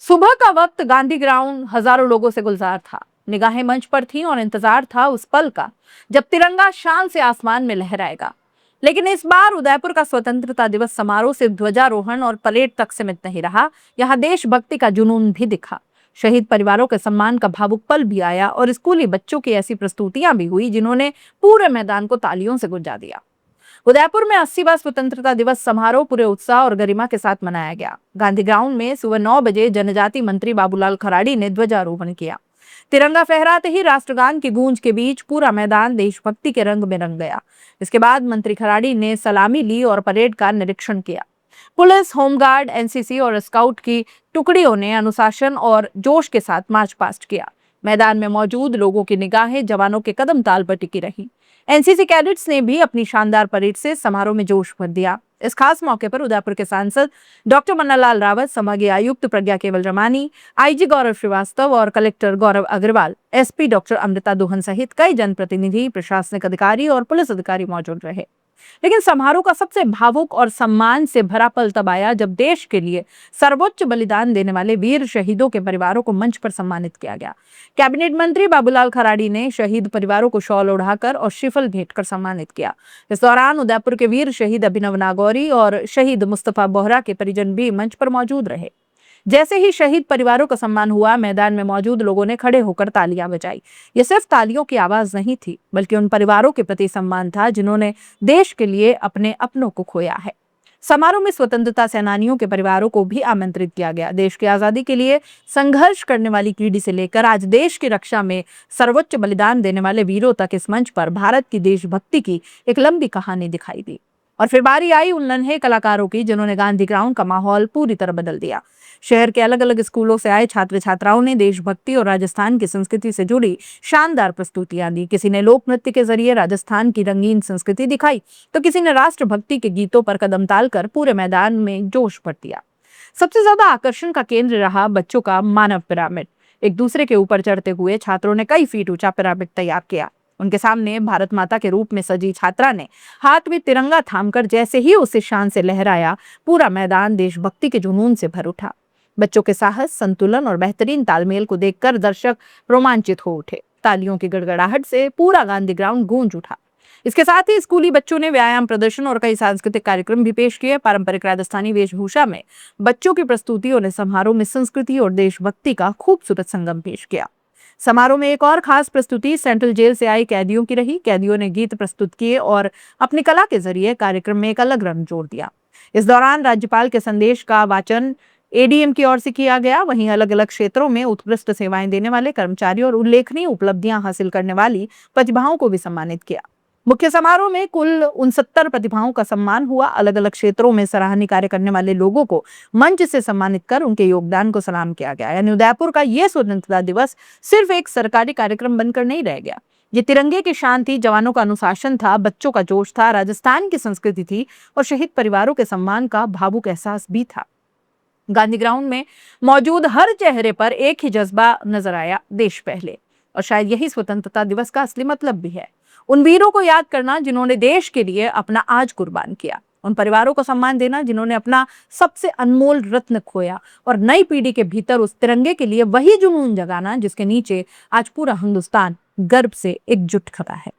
सुबह का वक्त गांधी ग्राउंड हजारों लोगों से गुलजार था। निगाहें मंच पर थीं और इंतजार था उस पल का जब तिरंगा शान से आसमान में लहराएगा। लेकिन इस बार उदयपुर का स्वतंत्रता दिवस समारोह सिर्फ ध्वजारोहण और परेड तक सीमित नहीं रहा। यहाँ देशभक्ति का जुनून भी दिखा। शहीद परिवारों के सम्मान का भावुक पल भी आया और स्कूली बच्चों की ऐसी प्रस्तुतियां भी हुई जिन्होंने पूरे मैदान को तालियों से गुंजा दिया। उदयपुर में 80वां स्वतंत्रता दिवस समारोह पूरे उत्साह और गरिमा के साथ मनाया गया। गांधी ग्राउंड में सुबह 9 बजे जनजाति मंत्री बाबूलाल खराड़ी ने ध्वजारोहण किया। तिरंगा फहराते ही राष्ट्रगान की गूंज के बीच पूरा मैदान देशभक्ति के रंग में रंग गया। इसके बाद मंत्री खराड़ी ने सलामी ली और परेड का निरीक्षण किया। पुलिस, होमगार्ड, एनसीसी और स्काउट की टुकड़ियों ने अनुशासन और जोश के साथ मार्च पास्ट किया। मैदान में मौजूद लोगों की निगाहें जवानों के कदम ताल पर टिकी रही। एनसीसी कैडेट्स ने भी अपनी शानदार परेड से समारोह में जोश भर दिया। इस खास मौके पर उदयपुर के सांसद डॉक्टर मन्नालाल रावत, संभागीय आयुक्त प्रज्ञा केवल रमानी, आईजी गौरव श्रीवास्तव और कलेक्टर गौरव अग्रवाल, एसपी डॉक्टर अमृता दोहन सहित कई जनप्रतिनिधि, प्रशासनिक अधिकारी और पुलिस अधिकारी मौजूद रहे। लेकिन समारोह का सबसे भावुक और सम्मान से भरा पल तब आया जब देश के लिए सर्वोच्च बलिदान देने वाले वीर शहीदों के परिवारों को मंच पर सम्मानित किया गया। कैबिनेट मंत्री बाबूलाल खराड़ी ने शहीद परिवारों को शॉल ओढ़ाकर और श्रीफल भेंट कर सम्मानित किया। इस दौरान उदयपुर के वीर शहीद अभिनव नागौरी और शहीद मुस्तफा बोहरा के परिजन भी मंच पर मौजूद रहे। जैसे ही शहीद परिवारों का सम्मान हुआ, मैदान में मौजूद लोगों ने खड़े होकर तालियां बजाई। ये सिर्फ तालियों की आवाज नहीं थी, बल्कि उन परिवारों के प्रति सम्मान था जिन्होंने देश के लिए अपने अपनों को खोया है। समारोह में स्वतंत्रता सेनानियों के परिवारों को भी आमंत्रित किया गया। देश की आजादी के लिए संघर्ष करने वाली पीढ़ी से लेकर आज देश की रक्षा में सर्वोच्च बलिदान देने वाले वीरों तक इस मंच पर भारत की देशभक्ति की एक लंबी कहानी दिखाई दी। और फिर बारी आई उन नन्हे कलाकारों की जिन्होंने गांधी ग्राउंड का माहौल पूरी तरह बदल दिया। शहर के अलग अलग स्कूलों से आए छात्र छात्राओं ने देशभक्ति और राजस्थान की संस्कृति से जुड़ी शानदार प्रस्तुतियां दी। किसी ने लोक नृत्य के जरिए राजस्थान की रंगीन संस्कृति दिखाई, तो किसी ने राष्ट्रभक्ति के गीतों पर कदम ताल कर पूरे मैदान में जोश भर दिया। सबसे ज्यादा आकर्षण का केंद्र रहा बच्चों का मानव पिरामिड। एक दूसरे के ऊपर चढ़ते हुए छात्रों ने कई फीट ऊंचा पिरामिड तैयार किया। उनके सामने भारत माता के रूप में सजी छात्रा ने हाथ में तिरंगा थामकर जैसे ही उसे शान से लहराया, पूरा मैदान देशभक्ति के जुनून से भर उठा। बच्चों के साहस, संतुलन और बेहतरीन तालमेल को देखकर दर्शक रोमांचित हो उठे। तालियों की गड़गड़ाहट से पूरा गांधी ग्राउंड गूंज उठा। इसके साथ ही स्कूली बच्चों ने व्यायाम प्रदर्शन और कई सांस्कृतिक कार्यक्रम भी पेश किए। पारंपरिक राजस्थानी वेशभूषा में बच्चों की प्रस्तुतियों ने समारोह में संस्कृति और देशभक्ति का खूबसूरत संगम पेश किया। समारोह में एक और खास प्रस्तुति सेंट्रल जेल से आई कैदियों की रही। कैदियों ने गीत प्रस्तुत किए और अपनी कला के जरिए कार्यक्रम में एक अलग रंग जोड़ दिया। इस दौरान राज्यपाल के संदेश का वाचन एडीएम की ओर से किया गया। वहीं अलग अलग क्षेत्रों में उत्कृष्ट सेवाएं देने वाले कर्मचारियों और उल्लेखनीय उपलब्धियां हासिल करने वाली प्रतिभाओं को भी सम्मानित किया। मुख्य समारोह में कुल 69 प्रतिभाओं का सम्मान हुआ। अलग अलग क्षेत्रों में सराहनीय कार्य करने वाले लोगों को मंच से सम्मानित कर उनके योगदान को सलाम किया गया। यानी उदयपुर का यह स्वतंत्रता दिवस सिर्फ एक सरकारी कार्यक्रम बनकर नहीं रह गया। ये तिरंगे की शान थी, जवानों का अनुशासन था, बच्चों का जोश था, राजस्थान की संस्कृति थी और शहीद परिवारों के सम्मान का भावुक एहसास भी था। गांधी ग्राउंड में मौजूद हर चेहरे पर एक ही जज्बा नजर आया, देश पहले। और शायद यही स्वतंत्रता दिवस का असली मतलब भी है। उन वीरों को याद करना जिन्होंने देश के लिए अपना आज कुर्बान किया, उन परिवारों को सम्मान देना जिन्होंने अपना सबसे अनमोल रत्न खोया, और नई पीढ़ी के भीतर उस तिरंगे के लिए वही जुनून जगाना जिसके नीचे आज पूरा हिंदुस्तान गर्व से एकजुट खड़ा है।